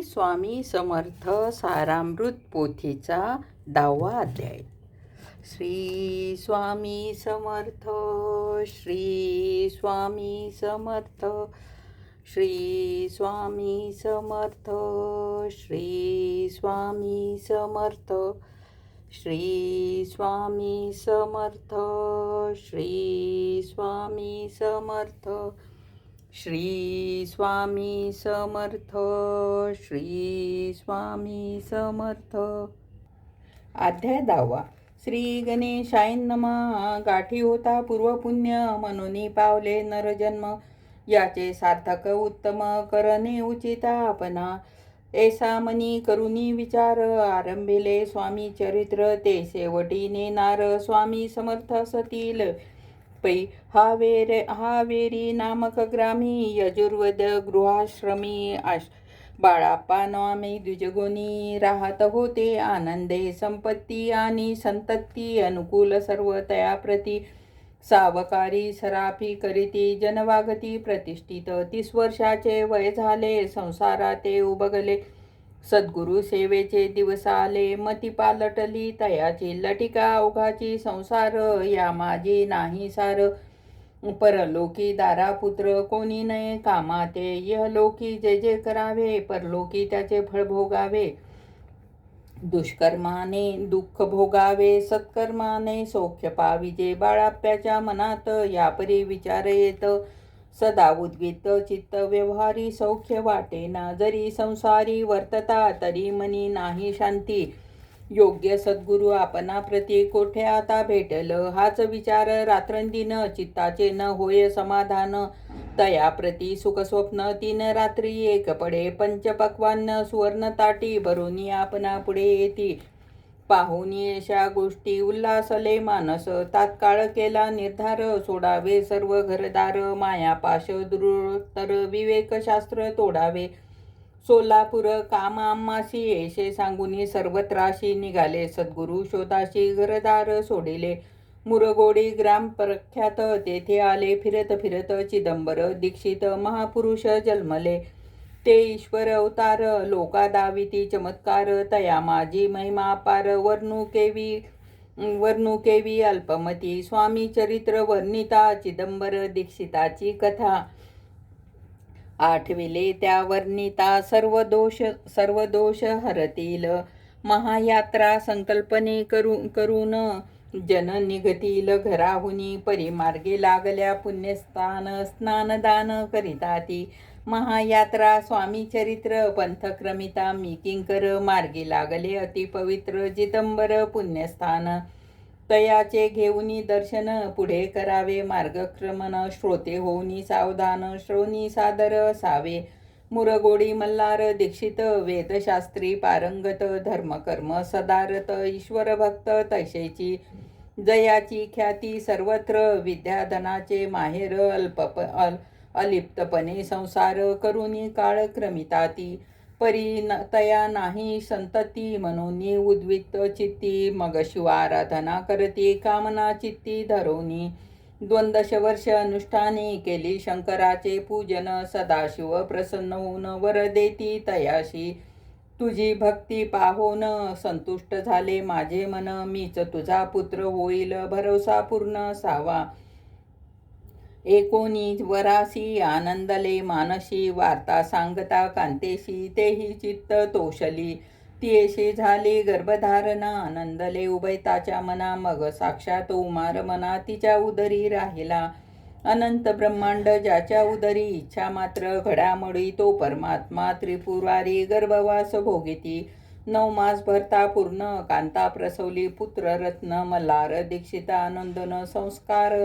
स्वामी समर्थ सारामृत पोथीचा 10वा अध्याय. श्री स्वामी समर्थ, श्री स्वामी समर्थ, श्री स्वामी समर्थ, श्री स्वामी समर्थ, श्री स्वामी समर्थ, श्री स्वामी समर्थ, श्री स्वामी समर्थ, श्री स्वामी समर्थ. अध्याय 10वा. श्री गणेशाय नमः. गाठी होता पूर्वपुण्य, म्हणून पावले नरजन्म. याचे सार्थक उत्तम, करणे उचिता आपणा. ऐसा मनी करुनी विचार, आरंभिले स्वामी चरित्र. ते शेवटी नेनार स्वामी समर्थ असतील. पै हावेरी नामक ग्रामी, यजुर्वेद गृहाश्रमी. बाळाप्पा नामे द्विजगुणी, राहत होते आनंदे. संपत्ती आणि संतती अनुकूल सर्व तयाप्रती. सावकारी सराफी करीती, जनवागती प्रतिष्ठित. 30 वर्षाचे वय झाले, संसारात ते उबगले. सद्गुरु सेवेचे दिवस आले, मती पालटली तयाची. लटिका ओघाची संसार, या माझी नाही सार. परलोकी दारापुत्र कोणी नये कामाते. यहलोकी जे जे करावे, परलोकी त्याचे फळ भोगावे. दुष्कर्माने दुःख भोगावे, सत्कर्माने सौख्य पाविजे. बाळाप्याच्या मनात यापरी विचार येत. सदा उद्वित चित्त, व्यवहारी सौख्य वाटेना. जरी संसारी वर्तता, तरी मनी नाही शांती. योग्य सद्गुरु आपणा प्रती, कोठे आता भेटल. हाच विचार रात्रंदिन, चित्ताचे न होय समाधान. तयाप्रती सुखस्वप्न 3 रात्री एक पडे. पंचपक्वान्न सुवर्ण ताटी, भरून आपणा पुढे येती. पाहून अशा गोष्टी उल्हासले मानस. तात्काळ केला निर्धार, सोडावे सर्व घरदार. मायापाश दूर विवेक शास्त्र तोडावे. सोलापूर कामामासी, ऐशे सांगून सर्वत्राशी निघाले. सद्गुरु शोधाशी घरदार सोडिले. मुरगोडी ग्राम प्रख्यात, तेथे आले फिरत फिरत. चिदंबर दीक्षित महापुरुष जन्मले. ते ईश्वर अवतार, लोका दाविती चमत्कार. तया माझी महिमा पार, वर्णुकेवी अल्पमती. स्वामी चरित्र वर्णिता, चिदंबर दीक्षिताची कथा. आठविले त्या वर्णिता, सर्व दोष हरतील. महायात्रा संकल्पने करून जन निघतील घराहुनी. परिमार्गे लागल्या पुण्यस्थान, स्नानदान करिता ती. महायात्रा स्वामी चरित्र पंथक्रमिता. मी किंकर मार्गी लागले अति पवित्र. चिदंबर पुण्यस्थान, तयाचे घेऊनी दर्शन. पुढे करावे मार्गक्रमण, श्रोते होऊनी सावधान. श्रोणी सादर असावे. मुरगोडी मल्हार दीक्षित, वेदशास्त्री पारंगत. धर्मकर्म सदारत, ईश्वर भक्त तैसेची. जयाची ख्याती सर्वत्र, विद्याधनाचे माहेर. अलिप्तपणे संसार करुनी काळ क्रमिताती. परी तया नाही संतती, म्हणून उद्विक्त चित्ती. मग शिवाराधना करती, कामना चित्ती धरोनी. 2 वर्ष अनुष्ठाने केली शंकराचे पूजन. सदाशिव प्रसन्न होऊन वर देती तयाशी. तुझी भक्ती पाहोन संतुष्ट झाले माझे मन. मीच तुझा पुत्र होईल, भरोसा पूर्ण असावा. 19 वरासी आनंदले मानसी. वार्ता सांगता कांतेशी, तेही चित्त तोषली. तियेशी झाली गर्भधारणा, आनंदले उभयताच्या मना. मग साक्षात उमार मना तिच्या उदरी राहिला. अनंत ब्रह्मांड ज्याच्या उदरी, इच्छा मात्र घडामोडी तो परमात्मा. त्रिपुरारी गर्भवास भोगिती. 9 मास भरता पूर्ण, कांता प्रसवली पुत्र रत्न. मल्हार दीक्षिता आनंदन संस्कार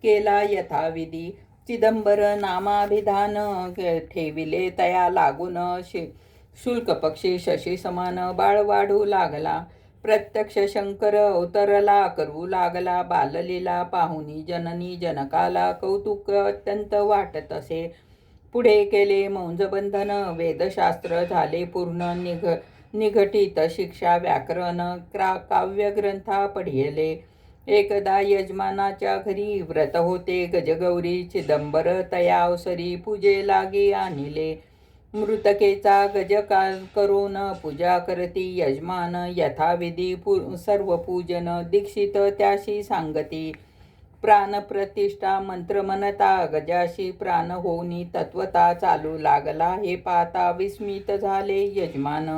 केला यथाविधी. चिदंबर नामाभिधान, ठेविले तया लागून. शुल्क पक्षी शशी समान, बाळ वाढू लागला. प्रत्यक्ष शंकर अवतरला, करू लागला बाललीला. पाहुनी जननी जनकाला, कौतुक अत्यंत वाटत असे. पुढे केले मौंजबंधन, वेदशास्त्र झाले पूर्ण. निघटित शिक्षा व्याकरण, काव्यग्रंथा पढिले. एकदा यजमानाच्या घरी व्रत होते गजगौरी. चिदंबर तया अवसरी पूजे लागी आणिले. मृतकेचा गजकाल करून पूजा करती यजमान यथाविधी सर्व पूजन दीक्षित त्याशी सांगती प्राणप्रतिष्ठा मंत्र म्हणता गजाशी प्राण होऊनी तत्वता चालू लागला हे पाहता विस्मित झाले यजमान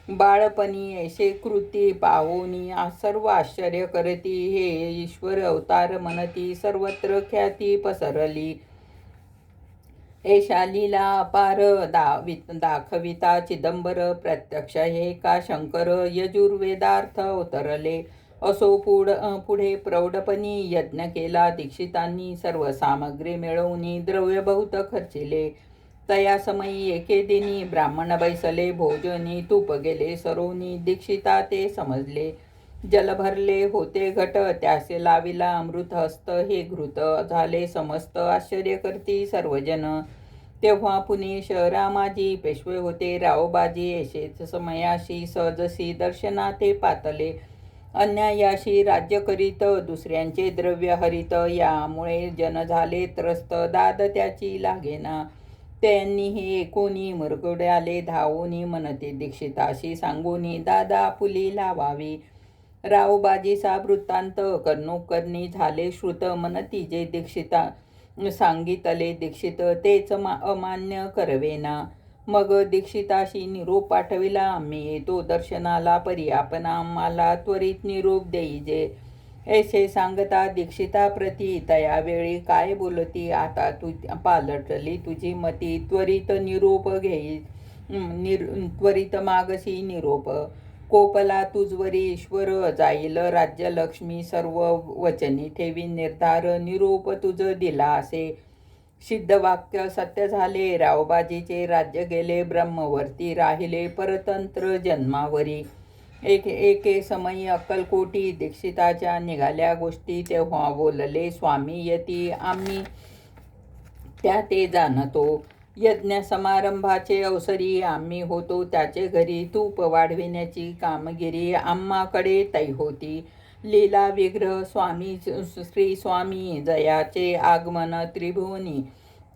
बाळपणी ऐसे कृती पाहोनी सर्व आश्चर्य करती हे ईश्वर अवतार म्हणती सर्वत्र ख्याती पसरली एषा लीला अपार दाखविता चिदंबर प्रत्यक्ष हे का शंकर यजुर्वेदार्थ उतरले असो पुढे प्रौढपणी यज्ञ केला दीक्षितांनी सर्व सामग्री मिळवून द्रव्य बहुत खर्चिले तया समयी एके दिनी ब्राह्मण बैसले भोजनी तूप गेले सरोनी दीक्षिता ते समजले जल भरले होते घट त्यासे लाविला अमृत हस्त हे घृत झाले समस्त आश्चर्य करती सर्वजन तेव्हा पुणे शहरामाजी पेशवे होते रावबाजी येशेच समयाशी सहजशी दर्शना ते पातले अन्यायाशी राज्य करीत दुसऱ्यांचे द्रव्य हरित यामुळे जन झाले त्रस्त दाद त्याची लागेना त्यांनी हे कोणी मुरगुड्याले धावोनी म्हणते दीक्षिताशी सांगोनी दादा पुली लावावी रावबाजीचा वृत्तांत कर्णोकर्णी झाले श्रुत म्हणती जे दीक्षिता सांगितले दीक्षित तेच अमान्य करवेना मग दीक्षिताशी निरोप पाठविला आम्ही येतो दर्शनाला परी आपण आम्हाला त्वरित निरोप देईजे ऐसे सांगता दीक्षिता प्रती तयावेळी काय बोलती आता तू पालटली तुझी मती त्वरित निरोप घेई त्वरित मागसी निरोप कोपला तुझवरी ईश्वर जाईल राज्यलक्ष्मी सर्व वचनी ठेवी निर्धार निरोप तुझ दिला असे सिद्ध वाक्य सत्य झाले रावबाजीचे राज्य गेले ब्रह्मवर्ती राहिले परतंत्र जन्मावरी एके समयी अक्कलकोटी दीक्षिताच्या निघाल्या गोष्टी तेव्हा बोलले स्वामी यती आम्ही त्या ते जाणतो यज्ञ समारंभाचे अवसरी आम्ही होतो त्याचे घरी तूप वाढविण्याची कामगिरी आम्हाकडे तै होती लीला विग्रह स्वामी श्री स्वामी जयाचे आगमन त्रिभुवनी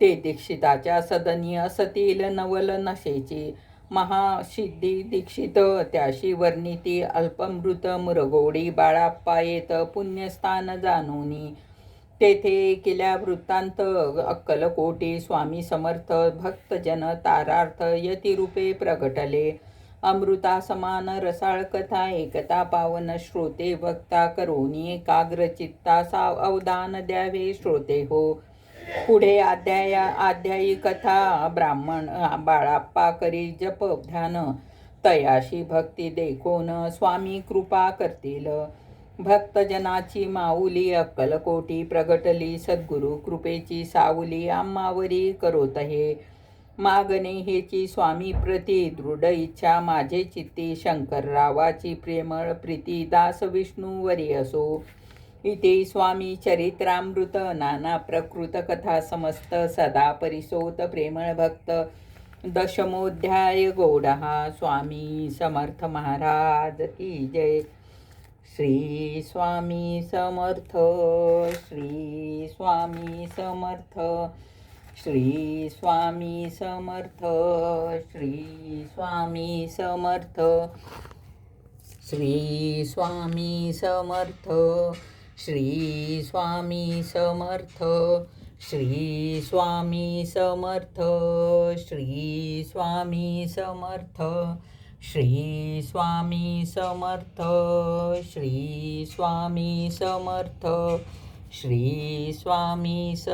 ते दीक्षिताच्या सदनी असतील नवल नशेची महासिद्धी दीक्षित त्याशी वर्णिती अल्पमृत मुरगोडी बाळाप्पा येत पुण्यस्थान जाणोनी तेथे केल्या वृत्तांत अक्कलकोटी स्वामी समर्थ भक्तजन तारार्थ यतिरूपे प्रगटले अमृता समान रसाळ कथा एकता पावन श्रोते वक्ता करोनी एकाग्र चित्ता अवधान द्यावे श्रोते हो पुढे अध्यायी कथा ब्राह्मण बाळाप्पा करी जप ध्यान तयाशी भक्ती देखोन स्वामी कृपा करतील भक्तजनाची माऊली अक्कलकोटी प्रगटली सद्गुरु कृपेची सावली आम्हावरी करोत हे मागणे हेची स्वामी प्रती दृढ इच्छा माझे चित्ती शंकररावाची प्रेमळ प्रीती दास विष्णूवरी असो इथे स्वामी चरित्रामृत नाना प्रकृत कथा समस्त सदा परिसोत प्रेमळ भक्त दशमोध्याय गौडहा स्वामी समर्थ महाराज की जय श्री स्वामी समर्थ श्री स्वामी समर्थ श्री स्वामी समर्थ श्री स्वामी समर्थ श्री स्वामी समर्थ श्री स्वामी समर्थ श्री स्वामी समर्थ श्री स्वामी समर्थ श्री स्वामी समर्थ श्री स्वामी समर्थ श्री स्वामी समर्थ